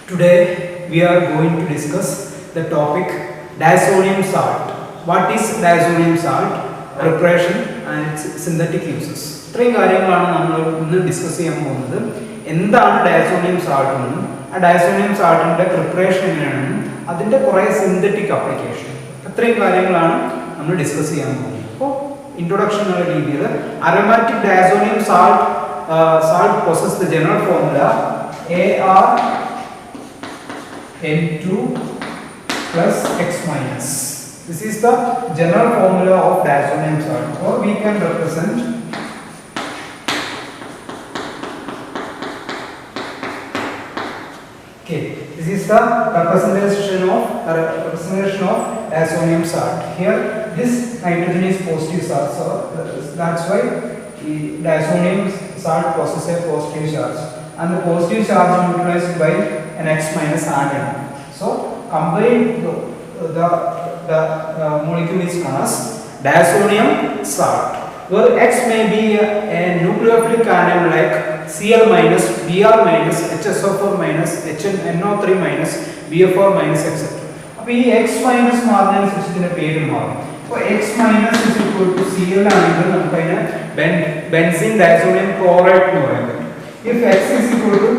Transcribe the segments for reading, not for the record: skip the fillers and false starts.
Today we are going to discuss the topic diazonium salt. What is diazonium salt? Preparation and its synthetic uses. ഇത്രയും കാര്യങ്ങളാണ് നമ്മൾ ഇന്ന് discuss ചെയ്യാൻ പോകുന്നത്. എന്താണ് ഡയസോണിയം സാൾട്ട് എന്നും ആ ഡയസോണിയം സാൾട്ടിന്റെ പ്രിപ്പറേഷൻ എങ്ങനെയാണെന്നും അതിന്റെ കുറേ സിന്തറ്റിക് ആപ്ലിക്കേഷൻ, ഇത്രയും കാര്യങ്ങളാണ് നമ്മൾ ഡിസ്കസ് ചെയ്യാൻ പോകുന്നത്. അപ്പോൾ ഇൻട്രൊഡക്ഷൻ എന്നുള്ള രീതിയിൽ aromatic diazonium salt possesses the general formula ArN2 plus X minus. This is the general formula of diazonium salt, or we can represent this is the representation of diazonium salt. Here this nitrogen is positive charge, so that's why the diazonium salt possesses a positive charge, and the positive charge neutralized by an X minus atom. So combined the molecule is known as diazonium salt, where X may be a nucleophilic anion like Cl minus, Br minus, HSO4 minus, HNO3 minus, BF4 minus, etc. അപ്പോൾ ഈ X minus മാറുന്നതിനനുസരിച്ച് ഇതിന്റെ പേര് മാറും. അപ്പോൾ X minus is equal to Cl ആണെങ്കിൽ നമുക്ക് അതിനെ ബെൻസീൻ ഡയസോണിയം ക്ലോറൈഡ് എന്ന് പറയുന്നത്. If X is equal to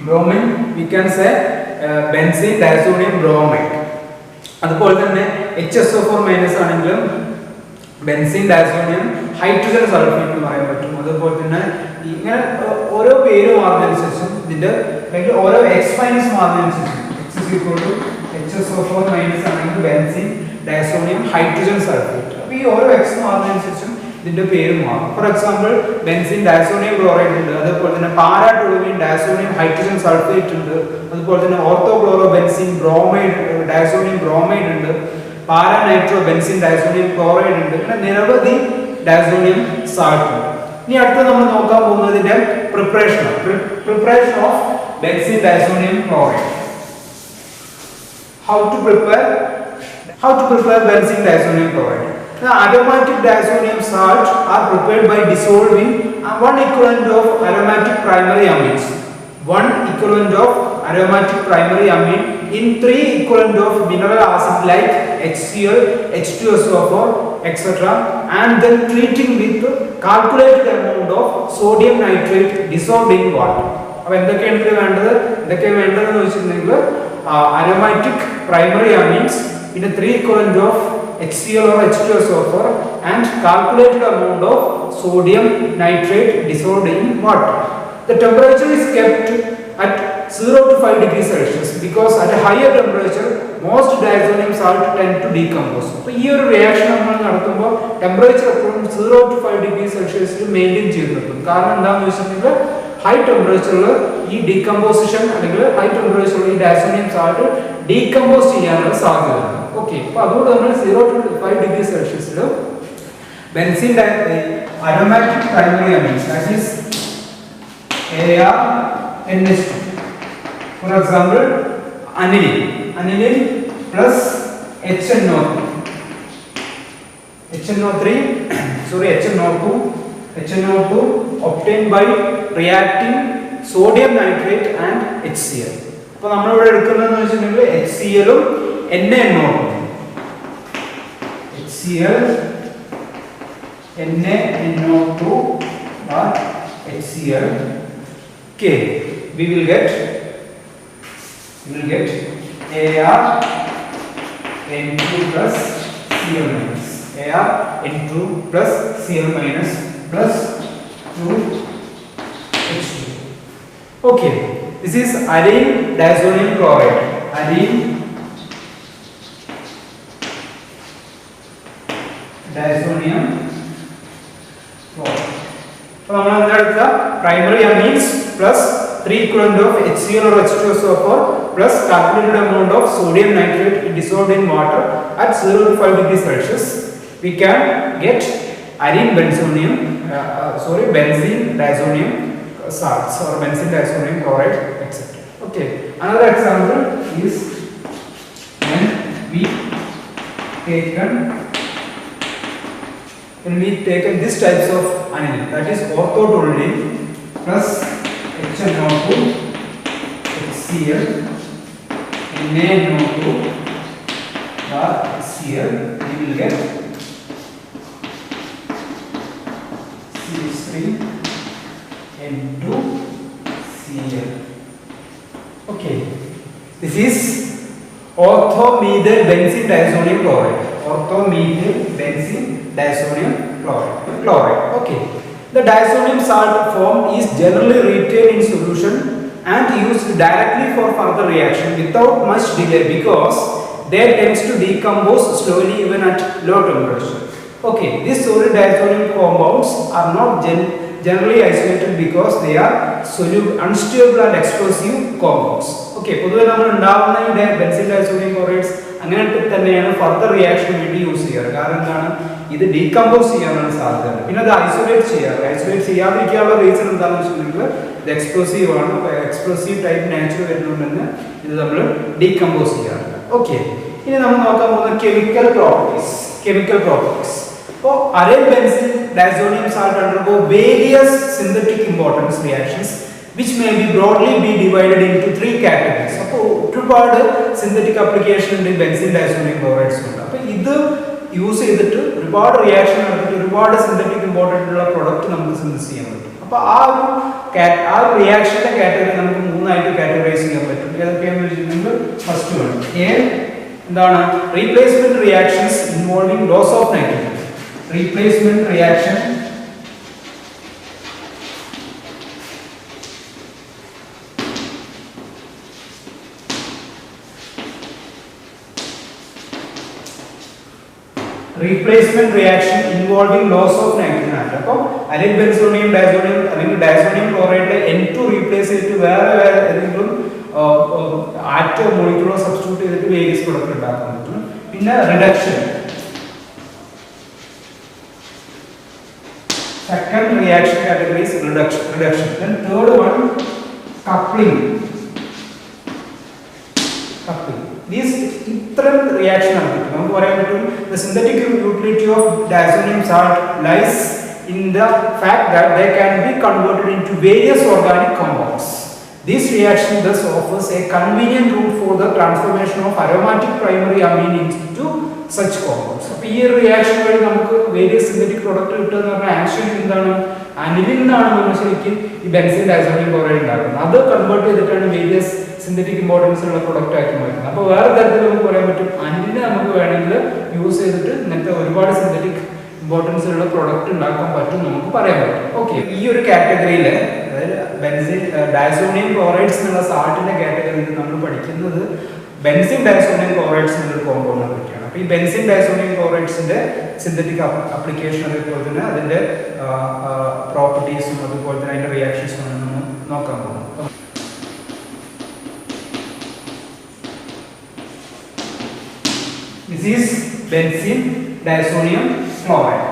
bromine, we can say benzene diazonium bromide. അതുപോലെ തന്നെ HSO4 മൈനസ് ആണെങ്കിലും ബെൻസീൻ ഡയസോണിയം ഹൈഡ്രജൻ സൾഫേറ്റ് എന്ന് പറയാൻ പറ്റും. അതുപോലെ തന്നെ ഇങ്ങനെ ഓരോ പേര് മാറുന്നതനുസരിച്ചും ഇതിന്റെ അല്ലെങ്കിൽ ഓരോ എക്സ് മൈനസ് മാറുന്നതനുസരിച്ചും X is equal to HSO4 minus ആണെങ്കിൽ ബെൻസീൻ ഡയസോണിയം ഹൈഡ്രജൻ സൾഫേറ്റ്. അപ്പോൾ ഈ ഓരോ എക്സ് മാറുന്നതനുസരിച്ചും ഇതിന്റെ പേര് മാറും. For example benzene diazonium chloride ഉണ്ട്, അതുപോലെ തന്നെ പാരാടോളുമീൻ ഡയസോണിയം ഹൈഡ്രജൻ സൾഫേറ്റ് ഉണ്ട്, അതുപോലെ തന്നെ ഓർത്തോക്ലോറോ ബെൻസീൻ ബ്രോമൈഡ് ഡയസോണിയം ബ്രോമൈഡ് ഉണ്ട്, പാരാനൈട്രോ ബെൻസീൻ ഡയസോണിയം ക്ലോറൈഡ് ഉണ്ട്, അങ്ങനെ നിരവധി ഡയസോണിയം സാൾട്ട് ഉണ്ട്. ഇനി അടുത്ത നമ്മൾ നോക്കാൻ പോകുന്നതിന്റെ preparation of benzene diazonium chloride. How to prepare benzene diazonium chloride? The aromatic diazonium salts are prepared by dissolving one equivalent of aromatic primary amines, in 3 equivalent of mineral acid like HCl, H2SO4, etc., and then treating with calculated amount of sodium nitrate dissolved in water. അപ്പോൾ എന്തൊക്കെയാണ് വേണ്ടതെന്ന് വെച്ചിട്ടുണ്ടെങ്കിൽ aromatic primary amines in a 3 equivalent of HCl or H2SO4 and calculated amount of sodium nitrate dissolved in water. The temperature is kept at 0 to 5 degrees Celsius because at a higher temperature most diazonium salt tend to decompose. അപ്പോൾ ഈ ഒരു reaction നമ്മൾ നടത്തുമ്പോൾ temperature എപ്പോഴും 0 to 5 degrees Celsius maintain ചെയ്ത് നിർത്തും. കാരണം എന്താണെന്ന് വെച്ചിട്ടുണ്ടെങ്കിൽ ഹൈ ടെമ്പറേച്ചറിൽ ഈ ഡീകമ്പോസിഷൻ അല്ലെങ്കിൽ ഹൈ ടെമ്പറേച്ചറിൽ ഈ ഡയസോണിയം സാൾട്ട് ഡീകമ്പോസ് ചെയ്യാനുള്ള സാധ്യതയുണ്ട്. ഓക്കെ, അപ്പോൾ അതുകൊണ്ട് നമ്മൾ 0 to 5 degrees Celsius benzene aromatic primary amines that is ArNH2. For example, aniline plus HNO2 obtained by reacting sodium nitrate and HCl. അപ്പോൾ നമ്മൾ ഇവിടെ എടുക്കുന്നതെന്ന് വെച്ചിട്ടുണ്ടെങ്കിൽ HCl ഉം NaNO2 or HCl. Okay, we will get ArN2 plus Cl minus ArN2 plus Cl minus plus 2H2. Okay, this is arene diazonium chloride. അപ്പോൾ നമ്മൾ എന്താ primary amines plus 3 equivalent of HCl or H2SO4 plus calculated amount of sodium nitrate dissolved in water at 0 to 5 degrees Celsius. We can get benzene diazonium salts or benzene diazonium chloride, etc. Okay, another example is when we taken this types of aniline, that is orthotoluene plus HNO2 HCl HCl, NaNO2 HCl, we will get CH3N2Cl. Okay, this is orthomethyl benzene diazonium chloride. Orthomethyl benzene diazonium chloride. Okay, the diazonium salt form is generally retained in solution and used directly for further reaction without much delay because they tends to decompose slowly even at low temperature. Okay, these solid diazonium compounds are not generally isolated because they are unstable and explosive compounds. Okay, പൊതുവെ നമ്മൾ ഉണ്ടാവുന്ന ഈ benzene diazonium chlorides അങ്ങനെ തന്നെയാണ് further reaction വേണ്ടി use ചെയ്യാറ്. കാരണം എന്താണ്, ഇത് ഡീകമ്പോസ് ചെയ്യാനാണ് സാധ്യത. പിന്നെ അത് ഐസൊലേറ്റ് ചെയ്യാതിരിക്കാനുള്ള റീസൺ എന്താണെന്ന് വെച്ചിട്ടുണ്ടെങ്കിൽ ഇത് എക്സ്പ്ലോസീവ് ആണ്. അപ്പോൾ എക്സ്പ്ലോസീവ് ടൈപ്പ് നാച്ചുറൽ വരുന്നുണ്ടെന്ന് ഇത് നമ്മൾ ഡീകമ്പോസ് ചെയ്യാറുണ്ട്. ഓക്കെ, ഇനി നമ്മൾ നോക്കാൻ പോകുന്ന chemical properties. So, aryl benzene diazonium salt undergo various synthetic importance reactions which may be broadly divided into three categories. So, ഒരുപാട് synthetic application ഉണ്ട് benzene diazonium chlorides ഉണ്ട്. അപ്പോൾ ഇത് യൂസ് ചെയ്തിട്ട് ഒരുപാട് റിയാക്ഷൻ നടത്തിയിട്ട് ഒരുപാട് സിന്തറ്റിക് ഇമ്പോർട്ടൻ്റ് ഉള്ള പ്രൊഡക്റ്റ് നമുക്ക് സിന്തസിസ് ചെയ്യാൻ പറ്റും. അപ്പോൾ ആ ഒരു റിയാക്ഷന്റെ കാറ്റഗറി നമുക്ക് മൂന്നായിട്ട് കാറ്റഗറൈസ് ചെയ്യാൻ പറ്റും. ഏതൊക്കെയാണെന്ന് വെച്ചിട്ടുണ്ടെങ്കിൽ ഫസ്റ്റ് വൺ എന്താണ്, replacement reactions involving loss of nitrogen. Replacement reaction involving loss of nitrogen atom. അപ്പോൾ അരിൽ ബെൻസോണിയം ഡയസോണിയം അല്ലെങ്കിൽ ഡയസോണിയം ക്ലോറൈഡ് N2 റീപ്ലേസ് ചെയ്തിട്ട് വേറെ ഏതെങ്കിലും ആറ്റോ മോളിക്യൂളോ സബ്സ്റ്റിറ്റ്യൂട്ട് ചെയ്തിട്ട് വേരിയസ് പ്രൊഡക്റ്റ് ഉണ്ടാക്കാൻ പറ്റും. പിന്നെ reduction, second reaction category is reduction. Then third one, coupling. These ഇത്തരം റിയാക്ഷൻ ആണ് നമുക്ക് പറയാൻ പറ്റും. The synthetic utility of diazonium salt lies in the fact that they can be converted into various organic compounds. This reaction thus offers a convenient route for the transformation of aromatic primary amine into such compounds. അപ്പോൾ ഈ reaction വഴി നമുക്ക് various synthetic product കിട്ടുക എന്ന് പറഞ്ഞാൽ actually എന്താണ്, അനിലിൽ നിന്നാണ് നമ്മൾ ശരിക്കും ഈ ബെൻസീൻ ഡൈസോണിയം ക്ലോറൈഡ് ഉണ്ടാക്കുന്നത്. അത് കൺവേർട്ട് ചെയ്തിട്ടാണ് വേരിയസ് സിന്തറ്റിക് ഇമ്പോർട്ടൻസ് ഉള്ള പ്രൊഡക്റ്റ് ആക്കി മാറ്റുന്നത്. അപ്പോൾ വേറെ തരത്തിൽ നമുക്ക് പറയാൻ പറ്റും, അനിലിനെ നമുക്ക് വേണമെങ്കിൽ യൂസ് ചെയ്തിട്ട് ഇങ്ങനത്തെ ഒരുപാട് സിന്തറ്റിക് ഇമ്പോർട്ടൻസ് ഉള്ള പ്രൊഡക്റ്റ് ഉണ്ടാക്കാൻ പറ്റും നമുക്ക് പറയാൻ പറ്റും. ഓക്കെ, ഈ ഒരു കാറ്റഗറിയിൽ അതായത് ബെൻസീൻ ഡൈസോണിയം ക്ലോറൈഡ്സ് എന്നുള്ള സാൾട്ടിന്റെ കാറ്റഗറിയിൽ നമ്മൾ പഠിക്കുന്നത് ബെൻസീൻ ഡൈസോണിയം ക്ലോറൈഡ്സ് എന്നൊരു കോമ്പൗണ്ടിനെ പറ്റിയാണ്. അപ്പോൾ ഈ ബെൻസീൻ ഡൈസോണിയം ക്ലോറൈഡ്സിന്റെ സിന്തറ്റിക് അപ്ലിക്കേഷൻ അതേപോലെ തന്നെ അതിന്റെ പ്രോപ്പർട്ടീസും അതുപോലെ തന്നെ അതിന്റെ റിയാക്ഷൻസും ആണ് നമ്മൾ നോക്കാൻ പോകുന്നത്. This is benzene diazonium chloride.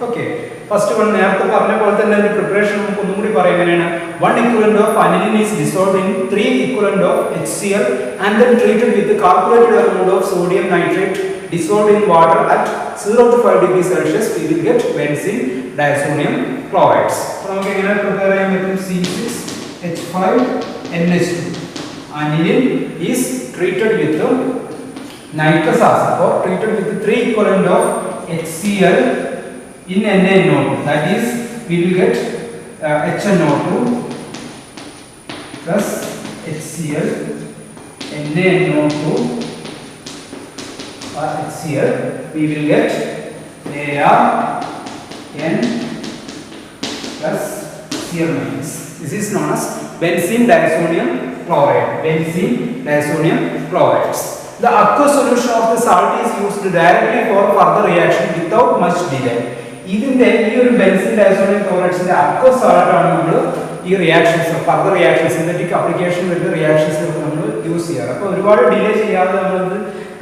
Okay. First one, നേരത്തെ പറഞ്ഞ പോലെ തന്നെ ഒരു പ്രിപ്പറേഷൻ നമുക്ക് ഒന്നും കൂടി പറയാം. എങ്ങനെയാണ്, 1 equivalent of aniline is dissolved in 3 equivalent of HCl and then treated with the calculated amount of sodium nitrate dissolved in water at 0 to 5 degrees Celsius. We will get benzene diazonium chlorides. അപ്പോൾ നമുക്ക് എങ്ങനെ prepare ചെയ്യാൻ പറ്റും, C6H5NH2. Aniline is treated with nitrous acid or treated with 3 equivalent of HCl in NaNO2. That is, we will get HNO2 plus HCl, NaNO2 or HCl. We will get ArN plus Cl minus. This is known as benzene diazonium chlorides. The aqueous solution of the salt is used directly for further reaction without much delay. ഇതിന്റെ ഈ ഒരു benzene diazonium ക്ലോറൈഡ്സിന്റെ aqueous salt ആണ് നമ്മൾ ഈ reactions further reaction synthetic application വരുന്ന reactions നമ്മൾ use ചെയ്യാറ്. അപ്പോൾ ഒരുപാട് ഡിലേ ചെയ്യാതെ നമ്മൾ ഇത്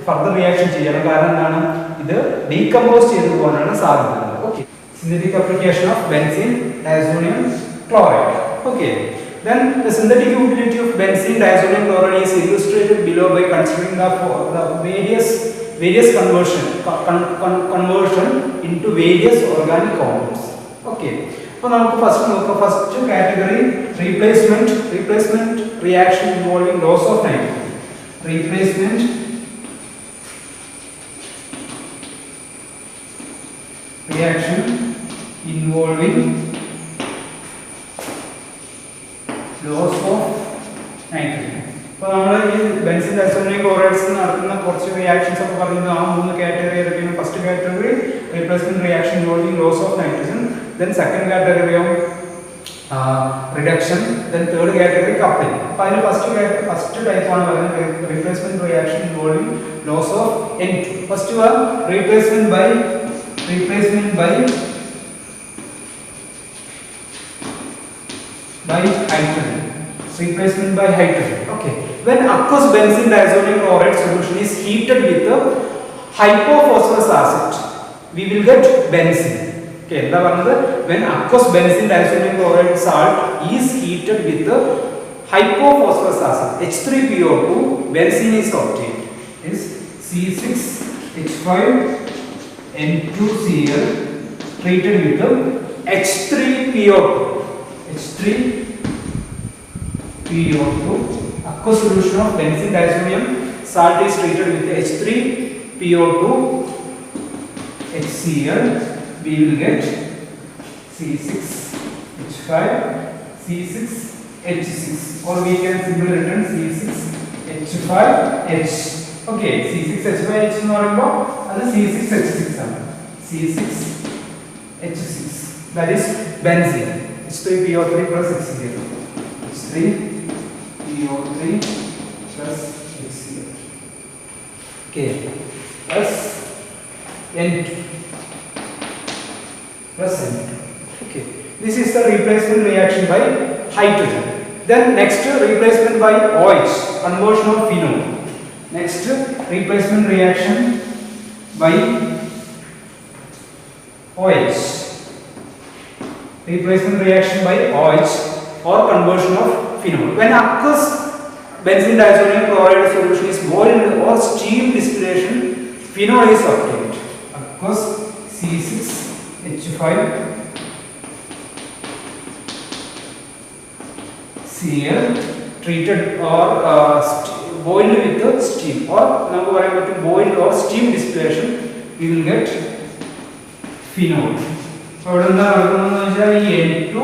ഫർദർ റിയാക്ഷൻ ചെയ്യണം. കാരണം എന്താണ്, ഇത് ഡീകമ്പോസ് ചെയ്തു പോകാനാണ് സാധ്യത. Okay, synthetic application of benzene diazonium chloride. Okay, then the synthetic utility of benzene diazonium chloride is illustrated below by considering the various conversion into various organic compounds. Okay, അപ്പോൾ നമുക്ക് first നോക്കാം. First category replacement reaction involving loss of nitrogen. Replacement reaction involving loss of nitrogen. അപ്പോൾ നമ്മൾ ഈ benzene diazonium chlorides നടത്തുന്ന കുറച്ച് reactions ഒക്കെ പറയുന്നത് ആ മൂന്ന് കാറ്റഗറി ഏതൊക്കെയാണ്? First category replacement reaction involving loss of nitrogen, then second category of reduction, then third category coupling. അപ്പോൾ അതിൽ ഫസ്റ്റ് ടൈപ്പ് ആണ് പറയുന്നത് replacement reaction involving loss of N2. First one replacement by hydrogen. Replacement by hydrogen. Okay. When aqueous benzene diazonium chloride solution is heated with hypophosphorus acid, we will get benzene. Okay. എന്താ പറഞ്ഞത്? When aqueous benzene diazonium chloride salt is heated with hypophosphorus acid, H3PO2, benzene is obtained. Is C6H5N2Cl treated with H3PO2. Aqueous solution of benzene diazonium salt is treated with H3PO2 HCl. We will get C6H5C6H6, or we can simply written C6H5H. Okay, C6H5H എന്ന് പറയുമ്പോൾ അത് C6H6 ആണ്. C6H6, that is benzene. H3PO3 plus HCl. H3PO3 plus HCl. Okay, plus N2 plus N2. Okay, this is the replacement reaction by hydrogen. Then next replacement by OH, conversion of phenol. Next replacement reaction by OH. Replacement reaction by OH or conversion of phenol. When aqueous benzene diazonium chloride solution is boiled or steam distillation, phenol is obtained. Aqueous C6H5Cl treated or boiled with steam, or now we are going to boil or steam distillation, we will get phenol. So ഇവിടെ എന്താ നടക്കുന്നതെന്ന് വെച്ചാൽ ഈ N2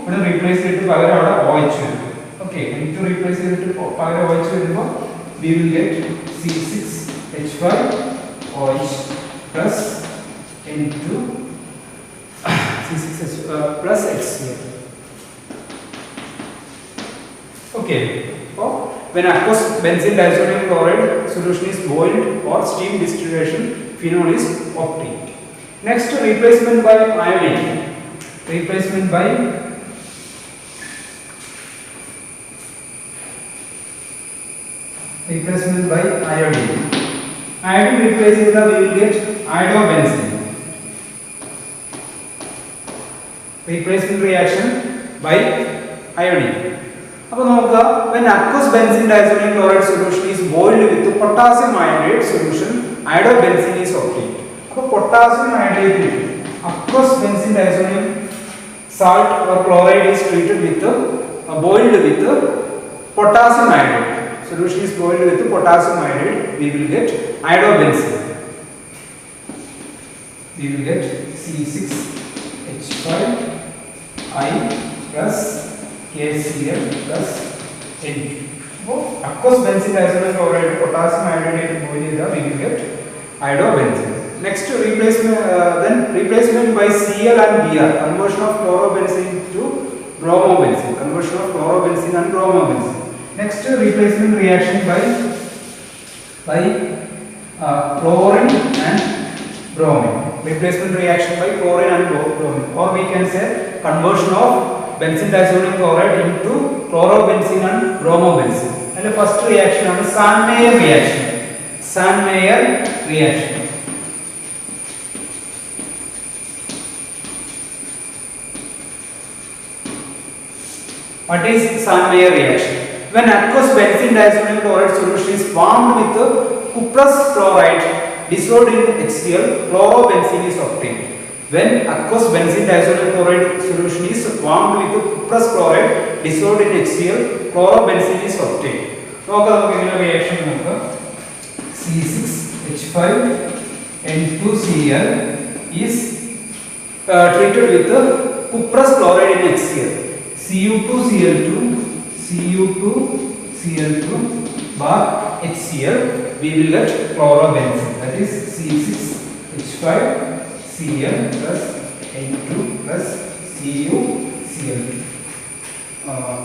ഇവിടെ replace ചെയ്തിട്ട് പകരം അവിടെ OH വരും. ഓക്കെ, N2 റീപ്ലേസ് ചെയ്തിട്ട് പകരം OH വരുമ്പോൾ we will get C6H5OH plus N2 C6H plus HCl. Okay, so when aqueous benzene diazonium chloride solution is boiled or steam distillation, phenol is obtained. Next, replacement by iodine. Replacement by iodine. Iodine replacing the, we will get iodobenzene. Replacement reaction by iodine. അപ്പോൾ നോക്കുക, when aqueous benzene diazonium chloride solution is boiled with potassium iodide solution, iodobenzene is obtained. അപ്പോൾ potassium iodide, aqueous benzene diazonium salt or chloride is treated with boiled with potassium iodide. Solution is boiled with potassium iodide, we will get iodobenzene. We will get C6H5I plus KCl plus N2. So aqueous benzene diazonium chloride potassium iodide boil ചെയ്താൽ we will get iodobenzene. Next replacement by Cl and Br, conversion of chlorobenzene to bromobenzene. Conversion of chlorobenzene and bromobenzene. Next replacement reaction by chlorine and bromine. Replacement reaction by chlorine and bromine, or we can say conversion of benzene diazonium chloride into chlorobenzene and bromobenzene. And the first reaction is Sandmeyer reaction. Sandmeyer reaction. What is Sandmeyer reaction? When aqueous benzene diazonium chloride solution is formed with cuprous chloride dissolved in HCl, chlorobenzene is obtained. when aqueous benzene diazonium chloride solution is warmed with cuprous chloride dissolved in HCl, chlorobenzene is obtained. നോക്കാം നമുക്ക് ഇങ്ങനെ reaction നോക്കാം. C6H5N2Cl is treated with cuprous chloride in HCl. Cu2Cl2 bar HCl, we will get chlorobenzene, that is C6H5Cl plus N2 plus CuCl2.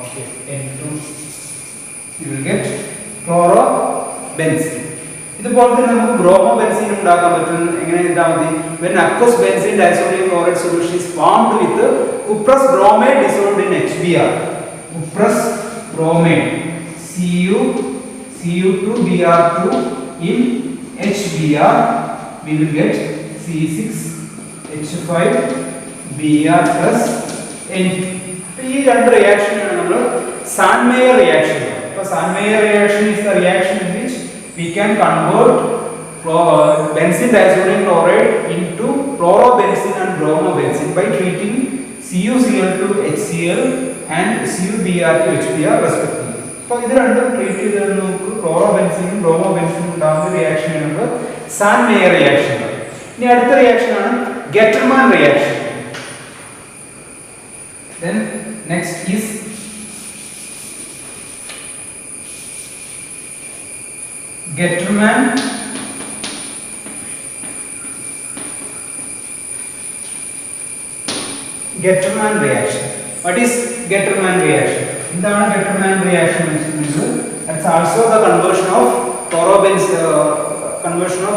Okay, N2, you will get chlorobenzene. ഇതുപോലെ തന്നെ നമുക്ക് ബ്രോമോബെൻസീൻ ഉണ്ടാക്കാൻ പറ്റും. എങ്ങനെ എഴുതാൻ മതി? when aqueous benzene diazonium chloride solution is formed with cuprous bromide dissolved in HBr. cuprous bromide Cu2Br2 in HBr, we will get C6H5Br plus N2. ഈ രണ്ട് റിയാക്ഷനാണ് നമ്മൾ സാൻമേയർ റിയാക്ഷൻ. അപ്പോൾ സാൻമേയർ reaction is the reaction in which we can convert benzene diazonium chloride into chlorobenzene and bromobenzene by treating CuCl2 HCl and CuBr2 HBr respectively. അപ്പോൾ ഇത് രണ്ടും treat ചെയ്താൽ നമുക്ക് ക്ലോറോബെൻസീനും ബ്രോമോബെൻസീനും ഉണ്ടാകുന്ന റിയാക്ഷനാണ് സാൻമേയർ റിയാക്ഷൻ. ഇനി അടുത്ത റിയാക്ഷനാണ് ഗെറ്റർമാൻ reaction. Then next is Getterman reaction. What is Getterman reaction? എന്താണ് Getterman reaction എന്ന് വെച്ചാൽ that's also the conversion of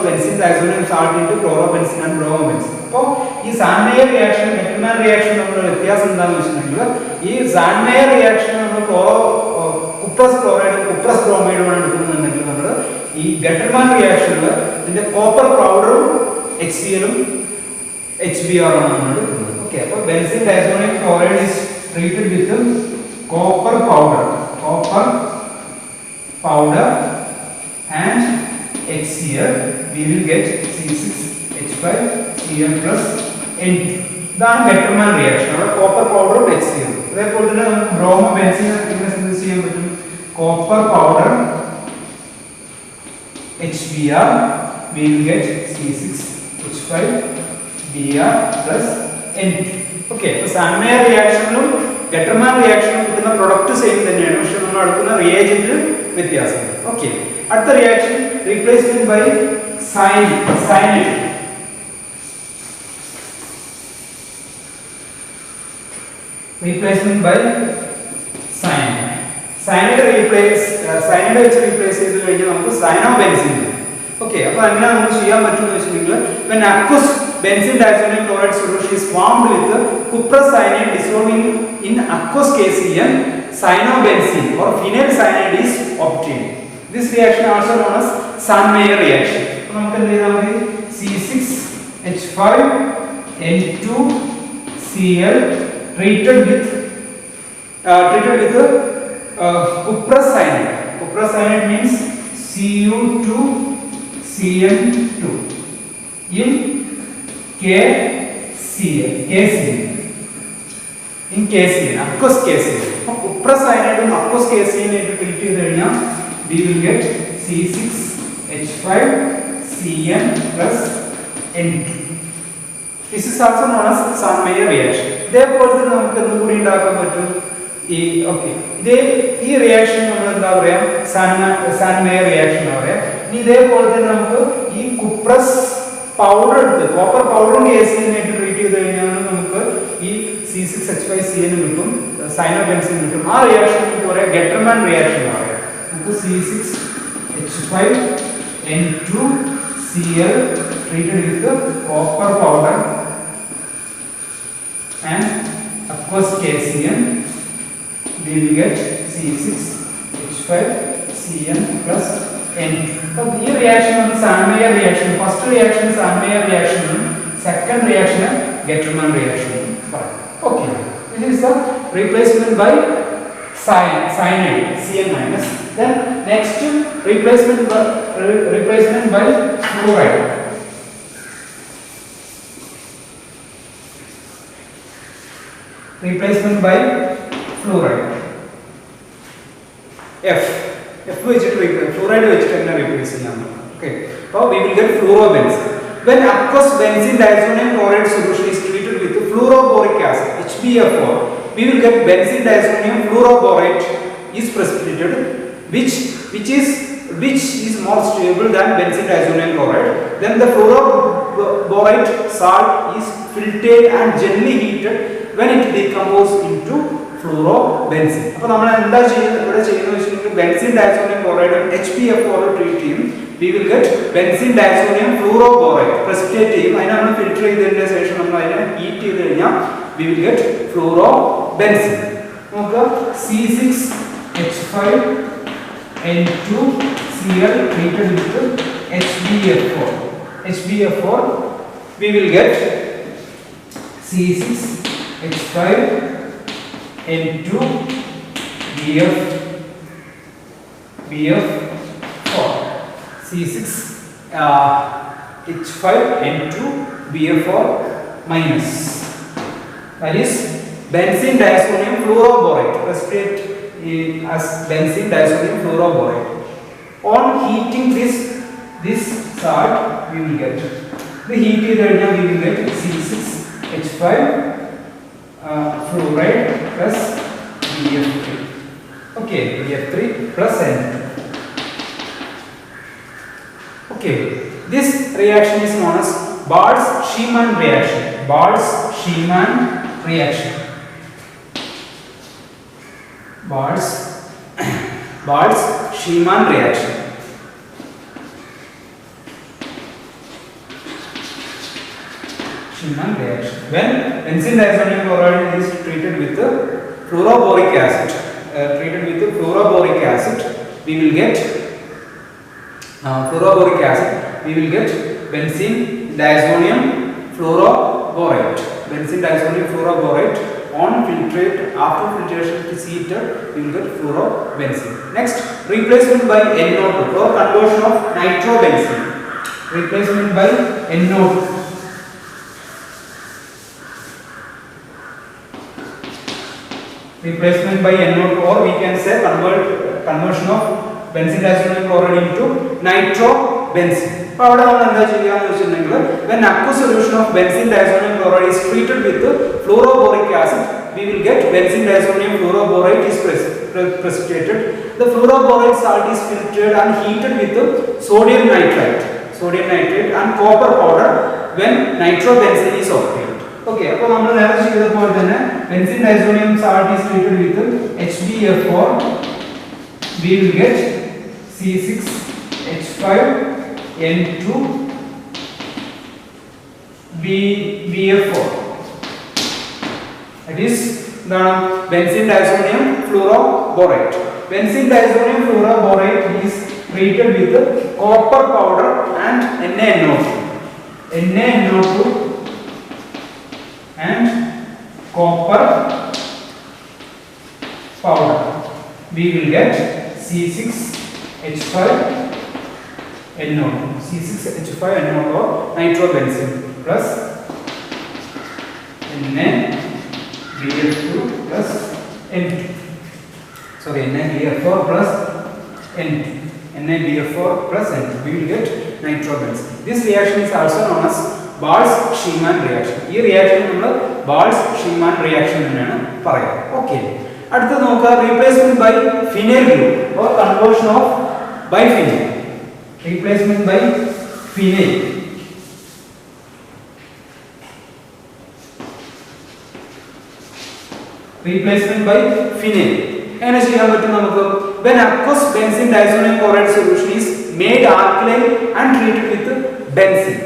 benzene diazonium salt into chlorobenzene and bromobenzene. അപ്പോൾ ഈ സാൻമേയർ റിയാക്ഷൻ ഗെറ്റർമാൻ റിയാക്ഷൻ തമ്മിലുള്ള വ്യത്യാസം എന്താണെന്ന് വെച്ചിട്ടുണ്ടെങ്കിൽ ഈ സാൻമേയർ റിയാക്ഷൻ നമ്മൾ കുപ്രസ് ക്ലോറൈഡും കുപ്രസ് ബ്രോമൈഡുമാണ് എടുക്കുന്നുണ്ടെങ്കിൽ നമ്മൾ ഈ ഗെറ്റർമാൻ റിയാക്ഷനിൽ ഇതിന്റെ കോപ്പർ പൗഡറും HClഉം HBr ആണ് നമ്മൾ എടുക്കുന്നത്. ഓക്കെ, അപ്പോൾ benzene diazonium chloride is treated with copper powder and HCl, we will get C6H5Cl plus N2. ഇതാണ് ഗെറ്റർമാൻ റിയാക്ഷൻ. അവിടെ കോപ്പർ പൗഡറും HCl. അതേപോലെ തന്നെ നമുക്ക് ബ്രോമോബെൻസീൻ എങ്ങനെ സിന്തസിസ് ചെയ്യാൻ പറ്റും? Copper powder HBr, we will get C6H5Br plus N2. Okay, so സാൻമേയർ റിയാക്ഷനിലും ഗെറ്റർമാൻ റിയാക്ഷനിലും കിട്ടുന്ന പ്രൊഡക്റ്റ് സെയിം തന്നെയാണ്, പക്ഷെ നമ്മൾ എടുക്കുന്ന റിയേജന്റ് വ്യത്യാസമുണ്ട്. ഓക്കെ, അടുത്ത reaction replacement by cyanide. Replacement by cyanide. Cyanide വെച്ച് റീപ്ലേസ് ചെയ്ത് കഴിഞ്ഞാൽ നമുക്ക് cyanobenzene. ഓക്കെ, അപ്പോൾ അങ്ങനെ നമുക്ക് ചെയ്യാൻ പറ്റുമെന്ന് വെച്ചിട്ടുണ്ടെങ്കിൽ when aqueous benzene diazonium chloride solution is formed with cuprous cyanide dissolving in aqueous KCl, cyanobenzene or phenyl cyanide is obtained. This reaction also known as Sahnmeyer reaction. അപ്പോൾ നമുക്ക് എന്ത് ചെയ്താൽ മതി? C6H5N2Cl treated with cuprous cyanide. Cuprous cyanide means Cu2Cl2 in KCl. In KCl, aqueous KCl. Cuprous cyanide and aqueous KCl treat ചെയ്ത് കഴിഞ്ഞാൽ we will get C6H5Cl plus N2. This is also known as Sahnmeyer reaction. ഇതേപോലെ തന്നെ നമുക്ക് എന്ത് കൂടി ഉണ്ടാക്കാൻ പറ്റും? ഈ റിയാക്ഷൻ നമ്മൾ എന്താ പറയാ? സാൻമേയർ റിയാക്ഷൻ എന്ന് പറയാം. ഇനി ഇതേപോലെ തന്നെ നമുക്ക് ഈ കുപ്രസ് പൗഡർ എടുത്ത് കോപ്പർ പൗഡറും KCl ട്രീറ്റ് ചെയ്ത് കഴിഞ്ഞാൽ നമുക്ക് ഈ C6H5Cl കിട്ടും, സൈനോബെൻസീൻ കിട്ടും. ആ റിയാക്ഷൻ നമുക്ക് പറയാം ഗെറ്റർമാൻ റിയാക്ഷൻ എന്ന് പറയാം. നമുക്ക് C6H5N2Cl treated with copper powder and aqueous KCl, we will get C6H5Cl plus N2. So this reaction is Sahnmeyer reaction. First reaction is Sahnmeyer reaction. Second reaction is Getterman reaction. Okay, this is the replacement by cyanide, Cl minus. Then next replacement by fluoride. replacement by fluoride. F വെച്ചിട്ട് fluoride വെച്ചിട്ട് എങ്ങനെ replace ചെയ്യാം? Okay, so we will get fluorobenzene. When aqueous benzene diazonium chloride solution is treated with fluoroboric acid HBF4, we will get benzene diazonium fluoroborate is precipitated, which is more stable than benzene diazonium chloride. Then the fluoroborate salt is filtered and gently heated when it decomposes into fluorobenzene. അപ്പോൾ നമ്മൾ എന്താ ചെയ്യുന്നത് ഇവിടെ ചെയ്യുന്നത് വെച്ചിട്ടുണ്ടെങ്കിൽ benzene diazonium chloride HBF4 treat ചെയ്യും. We will get benzene diazonium fluoroborate precipitate ചെയ്യും. അതിനെ നമ്മൾ ഫിൽറ്റർ ചെയ്തതിന്റെ ശേഷം നമ്മൾ അതിനെ ഹീറ്റ് ചെയ്ത് കഴിഞ്ഞാൽ we will get fluorobenzene. നോക്കുക C6H5N2Cl treated with HBF4 we will get C6H5N2BF4 C6H5N2BF4 minus, that is benzene diazonium fluoroborate, precipitate as benzene diazonium fluoroborate. On heating this salt we will get the heat we will get C6H5 fluoride plus BF3. Okay, BF3 plus N. Okay, this reaction is known as Bartsch-Schiemann reaction. Bartsch-Schiemann reaction. Bartsch-Schiemann reaction. Schiemann reaction. When benzene diazonium chloride is treated with fluoroboric acid, we will get benzene diazonium fluoroborate. On filtrate, after filtration it is heated, we will get fluorobenzene. Next, replacement by NO2 or conversion of nitrobenzene. Replacement by NO2. Replacement by NO2, or we can say conversion of benzene diazonium chloride into nitrobenzene. അപ്പോൾ അവിടെ നമ്മൾ എന്താ ചെയ്യാന്ന് വെച്ചിട്ടുണ്ടെങ്കിൽ when aqueous solution of benzene diazonium chloride is treated with fluoroboric acid, we will get benzene diazonium fluoroborate is precipitated. The fluoroborate salt is filtered and heated with sodium nitrate and copper powder when nitrobenzene is obtained. Okay, അപ്പോൾ നമ്മൾ നേരത്തെ ചെയ്തതുപോലെ തന്നെ benzene diazonium salt is treated with HBF4, we will get C6H5N2BF4. That is the benzene diazonium fluoroborate. Benzene diazonium fluoroborate is treated with copper powder and NaNO2. And copper powder. We will get C6H5NO2 or nitrobenzene plus NaBF2 plus N2. Sorry, NaBF4 plus N2. NaBF4 plus N2. We will get nitrobenzene. This reaction is also known as Bartsch-Schiemann reaction. This reaction നമ്മൾ Bartsch-Schiemann reaction എന്നാണ് പറയുക. Okay. അടുത്ത നോക്കുക replacement by phenyl group or conversion of biphenyl. Replacement by phenyl. Replacement by phenyl. എങ്ങനെ ചെയ്യാൻ പറ്റും നമുക്ക്? When aqueous benzene diazonium chloride solution is made alkaline and treated with benzene.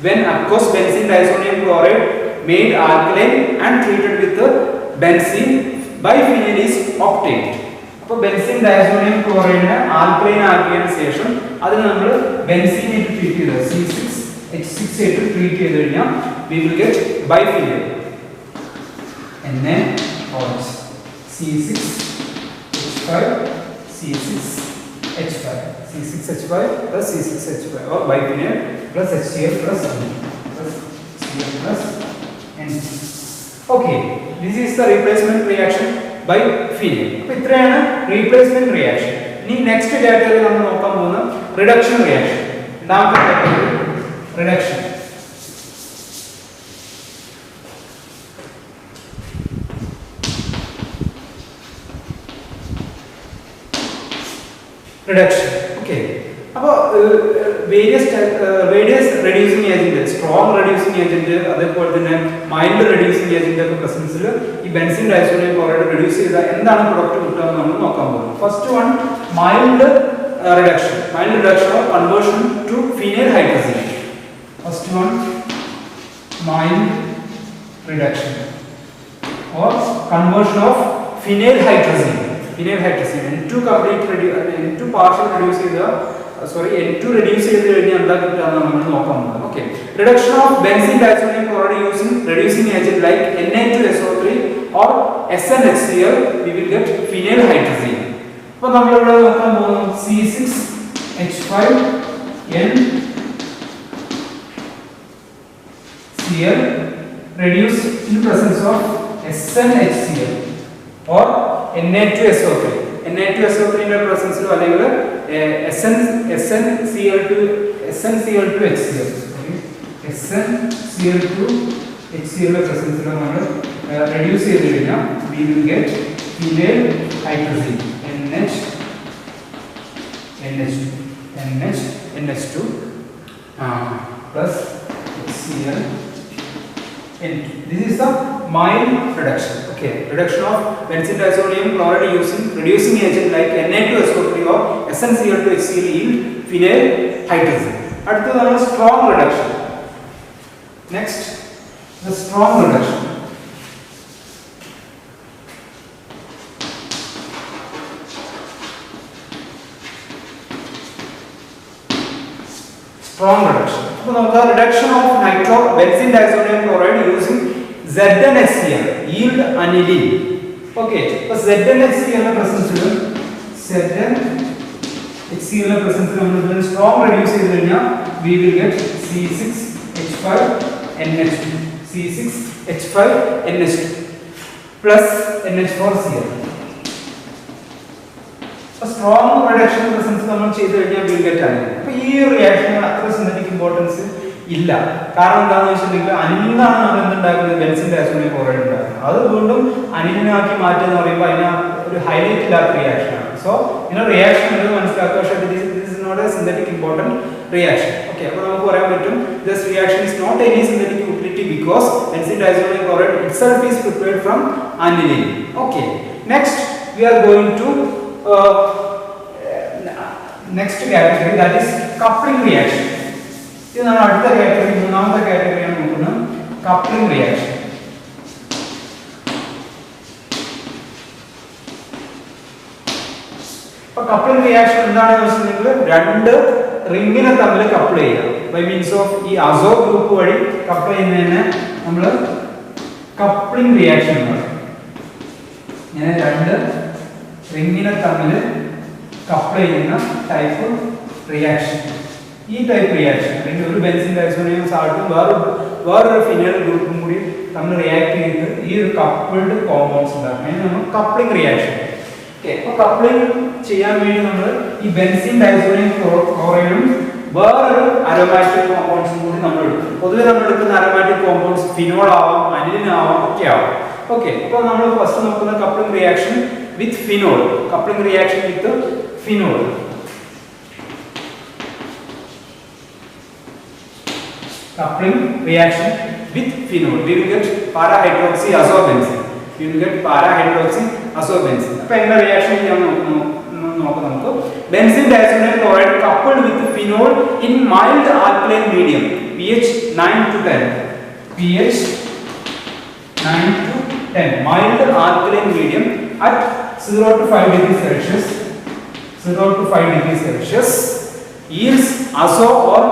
When aqueous benzene diazonium chloride made alkaline and treated with benzene, biphenyl is obtained. അപ്പോൾ benzene diazonium chloride നെ alkaline ആക്കിയതിനു ശേഷം അതിനെ നമ്മൾ benzene ആയിട്ട് treat ചെയ്തു C6H6 ആയിട്ട് treat ചെയ്തു കഴിഞ്ഞാൽ we will get biphenyl. NaOH C6H5 plus C6H5 or biphenyl plus HCl plus Cl plus N. Okay, this is the replacement reaction by phenol. അപ്പോൾ ഇത്രയാണ് റീപ്ലേസ്മെന്റ് റിയാക്ഷൻ. ഇനി നെക്സ്റ്റ് കാറ്റഗറി നമ്മൾ നോക്കാൻ പോകുന്ന റിഡക്ഷൻ റിയാക്ഷൻ. രണ്ടാമത്തെ category reduction. Reduction. Okay, അപ്പോൾ various reducing agent, strong reducing agent, അതേപോലെ തന്നെ മൈൽഡ് റെഡ്യൂസിങ് ഏജന്റ് ഒക്കെ പ്രസൻസിൽ ഈ ബെൻസിൻ ഡൈസോണിയം ക്ലോറൈഡ് റെഡ്യൂസ് ചെയ്താൽ എന്താണ് പ്രൊഡക്റ്റ് കിട്ടുക എന്ന് നമ്മൾ നോക്കാൻ പോകുന്നത്. First one mild reduction, mild reduction or conversion to phenyl hydrazine. First one, mild reduction or conversion of phenyl hydrazine. Phenyl hydrazine N2 complete N2 partial reduce N2 reduce കഴിഞ്ഞാൽ എന്താ കിട്ടുകയെന്ന് നമ്മൾ നോക്കാൻ പോകുന്നത്. Okay, reduction of benzene diazonium chloride using reducing agent like Na2SO3 or SnHCl, we will get phenyl hydrazine. അപ്പോൾ നമ്മൾ ഇവിടെ നോക്കാൻ പോകുന്നത് C6H5NCl reduced in presence of SnHCl or Na2SO3. Na2SO3 ന്റെ പ്രസൻസിലോ അല്ലെങ്കിൽ SnCl2HCl ന്റെ പ്രസൻസിലോ നമ്മൾ റെഡ്യൂസ് ചെയ്ത് കഴിഞ്ഞാൽ we will get phenyl hydrazine. NH2 plus HCl N2. This is the mild reduction. Okay, reduction of benzene diazonium chloride using reducing agent like Na2SO3 or SnCl2HCl yield phenyl hydrazine. അടുത്തതാണ് strong reduction. Next, the strong reduction. Strong reduction. So now the reduction of benzene diazonium chloride using ZnHCl yield aniline. Okay, so ZnHCl ന്റെ പ്രസൻസിൽ നമ്മൾ strong reduce ചെയ്തു കഴിഞ്ഞാൽ we will get C6H5NH2 C6H5NH2 plus NH4Cl. Strong reduction presence നമ്മൾ ചെയ്തു കഴിഞ്ഞാൽ will get aniline. അപ്പോൾ ഈ റിയാക്ഷന് അത്ര സിന്തറ്റിക് ഇമ്പോർട്ടൻസ് ഇല്ല. കാരണം എന്താണെന്ന് വെച്ചിട്ടുണ്ടെങ്കിൽ അനിലിനാണ് നമ്മൾ എന്തുണ്ടാക്കുന്നത്, ബെൻസിൻ ഡൈസോണിയം ക്ലോറൈഡ് ഉണ്ടാക്കുന്നത്. അത് വീണ്ടും അനിലിനാക്കി മാറ്റുക എന്ന് പറയുമ്പോൾ അതിന് ഒരു ഹൈലൈറ്റ് ഇല്ലാത്ത റിയാക്ഷനാണ്. സോ ഇങ്ങനെ റിയാക്ഷൻ ഉള്ളത് മനസ്സിലാക്കുക. പക്ഷേ this is not a synthetic important reaction. Okay, അപ്പോൾ നമുക്ക് പറയാൻ പറ്റും this reaction is not any synthetic utility because benzene diazonium chloride itself is prepared from aniline. Okay, next we are going to next category, that is coupling reaction. ഇത് നമ്മൾ അടുത്ത category, മൂന്നാമത്തെ കാറ്റഗറിയാണ് നോക്കുന്നത്, coupling reaction. അപ്പോൾ coupling reaction എന്താണെന്ന് വെച്ചിട്ടുണ്ടെങ്കിൽ രണ്ട് റിങ്ങിനെ തമ്മിൽ കപ്പിൾ ചെയ്യുക ബൈ മീൻസ് ഓഫ് ഈ അസോ ഗ്രൂപ്പ് വഴി കപ്പിൾ ചെയ്യുന്നതിനെ നമ്മൾ കപ്ലിംഗ് റിയാക്ഷൻ എന്ന് പറയും. ഇങ്ങനെ രണ്ട് റിങ്ങിനെ തമ്മിൽ കപ്പിൾ ചെയ്യുന്ന ടൈപ്പ് റിയാക്ഷൻ. ഈ ടൈപ്പ് റിയാക്ഷൻ അല്ലെങ്കിൽ ഒരു ബെൻസിൻ ഡൈസോണിയം സാൾട്ടും വേറൊരു ഫിനൈൽ ഗ്രൂപ്പും കൂടി തമ്മിൽ റിയാക്ട് ചെയ്ത് ഈ ഒരു കപ്പിൾഡ് കോമ്പൗണ്ട്സ് ഉണ്ടാക്കും. അതിന് നമ്മൾ കപ്ലിംഗ് റിയാക്ഷൻ. ഓക്കെ, അപ്പോൾ കപ്ലിംഗ് ചെയ്യാൻ വേണ്ടി നമ്മൾ ഈ ബെൻസിൻ ഡൈസോണിയം ക്ലോറൈഡും വേറൊരു അരോമാറ്റിക് കോമ്പൗണ്ട്സും കൂടി നമ്മൾ എടുക്കും. പൊതുവെ നമ്മൾ എടുക്കുന്ന അരോമാറ്റിക് കോമ്പൗണ്ട്സ് ഫിനോൾ ആവാം, അനിലിൻ ആവാം, ഒക്കെ ആവാം. ഓക്കെ, അപ്പോൾ നമ്മൾ ഫസ്റ്റ് നോക്കുന്ന coupling reaction with phenol, coupling reaction with phenol. Coupling reaction with phenol, we will get para-hydroxyazobenzene. We will get para-hydroxyazobenzene. അപ്പോൾ എങ്ങനെ റിയാക്ഷൻ ചെയ്യാൻ നോക്കാം നമുക്ക്. Benzene diazonium chloride coupled with phenol in mild alkaline medium, pH 9 to 10. pH 9 to 10, mild alkaline medium at 0 to 5 degrees Celsius. 0 to 5 degrees Celsius yields azo or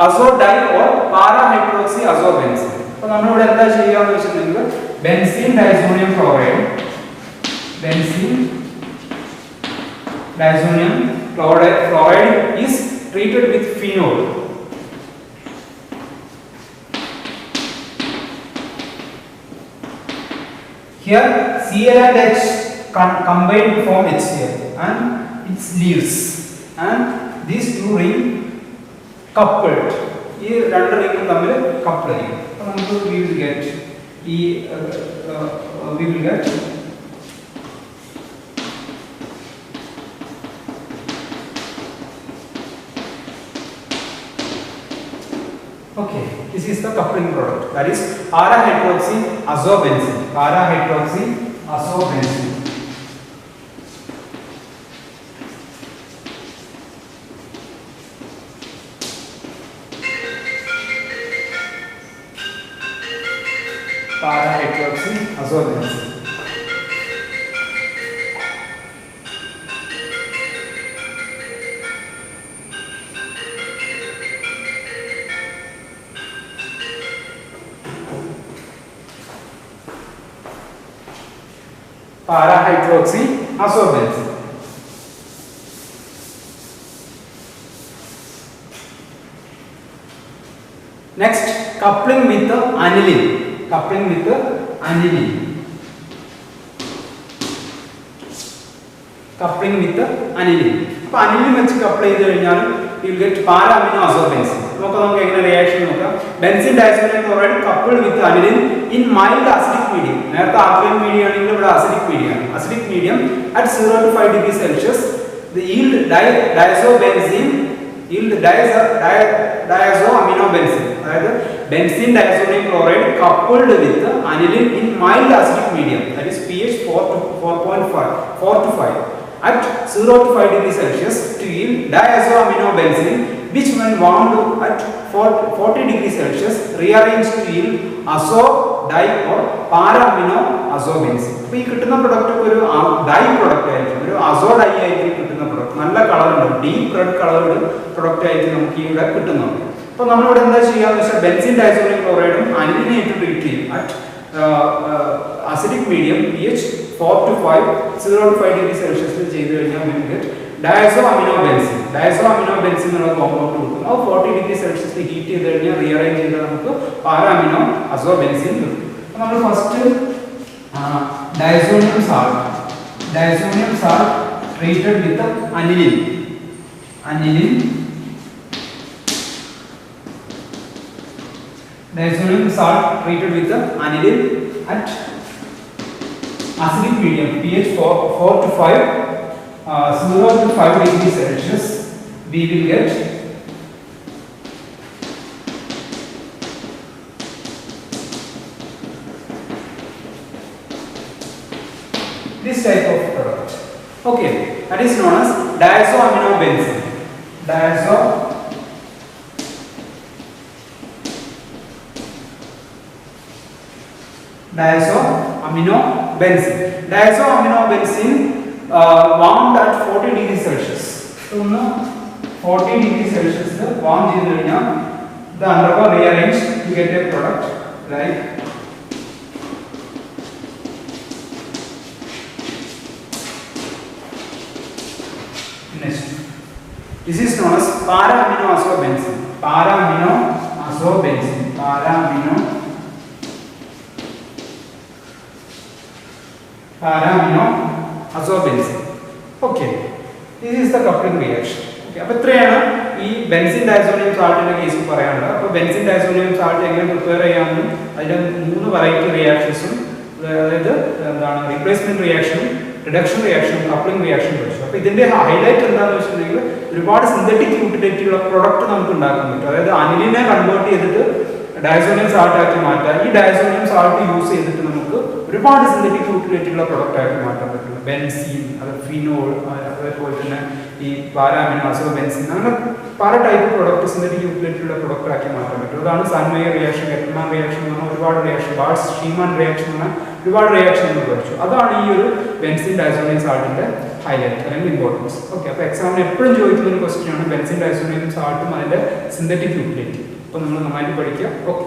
azo di or para-hydroxyazobenzene. അപ്പോൾ നമ്മൾ ഇവിടെ എന്താ ചെയ്യാന്ന് വെച്ചിട്ടുണ്ടെങ്കിൽ benzene diazonium chloride is treated with phenol. Here Cl and H combine to form HCl and its leaves, and these two ring coupled. ഈ രണ്ട് റിംഗും തമ്മിൽ couple ചെയ്യും. അപ്പോൾ നമുക്ക് we will get okay, this is the coupling product, that is para-hydroxyazobenzene. Para-hydroxyazobenzene. Para-hydroxyazobenzene. Para-hydroxyazobenzene. Next, coupling with the aniline. Coupling with the aniline. Coupling with the aniline. അപ്പോൾ aniline വെച്ച് couple ചെയ്ത് കഴിഞ്ഞാൽ you will get para-aminoazobenzene. നമുക്ക് എങ്ങനെ reaction നോക്കാം. Benzene diazonium chloride coupled with aniline in mild acidic medium. നേരത്തെ alkaline medium ആണെങ്കിൽ ഇവിടെ acidic medium ആണ്. Acidic medium at 0 to 5 degrees Celsius the yield diazobenzene yield diazoaminobenzene. അതായത് benzene diazonium chloride coupled with aniline in mild acidic medium, that is pH 4 to 5 at 0 to 5 degrees Celsius to yield diazoaminobenzene, which when warmed at 40 degrees Celsius rearranged to yield azo di or para-aminoazobenzene. അപ്പോൾ ഈ കിട്ടുന്ന product ഒരു dye product ആയിരിക്കും, ഒരു അസോ dye ആയിരിക്കും കിട്ടുന്ന product. നല്ല കളറുണ്ട്, ഡീപ്പ് റെഡ് കളറുള്ള പ്രൊഡക്റ്റ് ആയിട്ട് നമുക്ക് ഇവിടെ കിട്ടുന്നുണ്ട്. അപ്പോൾ നമ്മളിവിടെ എന്താ ചെയ്യാന്ന് വെച്ചാൽ ബെൻസിൻ ഡയസോണിയം ക്ലോറൈഡും അനിലിനായിട്ട് ട്രീറ്റ് ചെയ്യും at acidic medium pH 4 to 5 0 to 5 degree സെൽഷ്യസിൽ ചെയ്ത് കഴിഞ്ഞാൽ we will get diazoaminobenzene. Diazoaminobenzene എന്നുള്ള കോമ്പൗണ്ട് കിട്ടും. അത് 40 ഡിഗ്രി സെൽഷ്യസിൽ ഹീറ്റ് ചെയ്ത് കഴിഞ്ഞാൽ റീഅറേഞ്ച് ചെയ്താൽ നമുക്ക് para-aminoazobenzene കിട്ടും. അപ്പോൾ നമ്മൾ first diazonium salt treated with aniline. Diazonium salt treated with aniline at acidic medium pH 4 to 5 0 to 5 degrees Celsius. We will get this type of product. Okay, that is known as diazoaminobenzene. Diazoaminobenzene warmed at 40 degrees Celsius. So, 40 degrees Celsius warm ചെയ്തു കഴിഞ്ഞാൽ the undergo rearrange to get a product like next. This is known as para-aminoazobenzene. Para-aminoazobenzene. Okay, this is the coupling reaction. Okay, അപ്പോൾ ഇത്രയാണ് ഈ benzene diazonium സാൾട്ടിന്റെ കേസിൽ പറയാനുള്ളത്. അപ്പോൾ benzene diazonium salt എങ്ങനെ prepare ചെയ്യാമെന്നും അതിന്റെ 3 വെറൈറ്റി റിയാക്ഷൻസും, അതായത് എന്താണ് റീപ്ലേസ്മെന്റ് റിയാക്ഷനും റിഡക്ഷൻ റിയാക്ഷനും കപ്ലിംഗ് റിയാക്ഷനും പഠിച്ചു. അപ്പോൾ ഇതിന്റെ ഹൈലൈറ്റ് എന്താണെന്ന് വെച്ചിട്ടുണ്ടെങ്കിൽ ഒരുപാട് സിന്തറ്റിക് യൂട്ടിലിറ്റി ഉള്ള പ്രൊഡക്റ്റ് നമുക്ക് ഉണ്ടാക്കാൻ പറ്റും. അതായത് അനിലിനെ കൺവേർട്ട് ചെയ്തിട്ട് ഡയസോണിയം സാൾട്ട് ആക്കി മാറ്റാം. ഈ ഡയസോണിയം സാൾട്ട് യൂസ് ചെയ്തിട്ട് നമുക്ക് ഒരുപാട് സിന്തറ്റിക് യൂട്ടിലിറ്റി ഉള്ള പ്രൊഡക്റ്റ് ആക്കി മാറ്റാൻ പറ്റും. ബെൻസീൻ, അത് ഫിനോൾ, അതേപോലെ തന്നെ ഈ para-aminoazobenzene, അങ്ങനെ പല ടൈപ്പ് പ്രൊഡക്റ്റ് സിന്തറ്റിക് യൂട്ടിലിറ്റി ഉള്ള പ്രൊഡക്റ്റ് ആക്കി മാറ്റാൻ പറ്റും. അതാണ് സൺമേയർ റിയാക്ഷൻ, കെറ്റൽമാൻ റിയാക്ഷൻ എന്ന് പറഞ്ഞാൽ ഒരുപാട് റിയാക്ഷൻ, ബാൾസ് ഷീമാൻ റിയാക്ഷൻ എന്ന് പറഞ്ഞാൽ ഒരുപാട് റിയാക്ഷൻ നമ്മൾ പഠിച്ചു. അതാണ് ഈ ഒരു ബെൻസിൻ ഡയസോണിയം സാൾട്ടിന്റെ ഹൈലൈറ്റ് അല്ലെങ്കിൽ ഇമ്പോർട്ടൻസ്. ഓക്കെ, അപ്പോൾ എക്സാമിന് എപ്പോഴും ചോദിക്കുന്ന ഒരു ക്വസ്റ്റ്യൻ ആണ് ബെൻസിൻ ഡയസോണിയം സാൾട്ടും അതിന്റെ സിന്തറ്റിക് യൂട്ടിലിറ്റി. അപ്പോൾ നമ്മൾ നന്നായിട്ട് പഠിക്കുക. ഓക്കെ.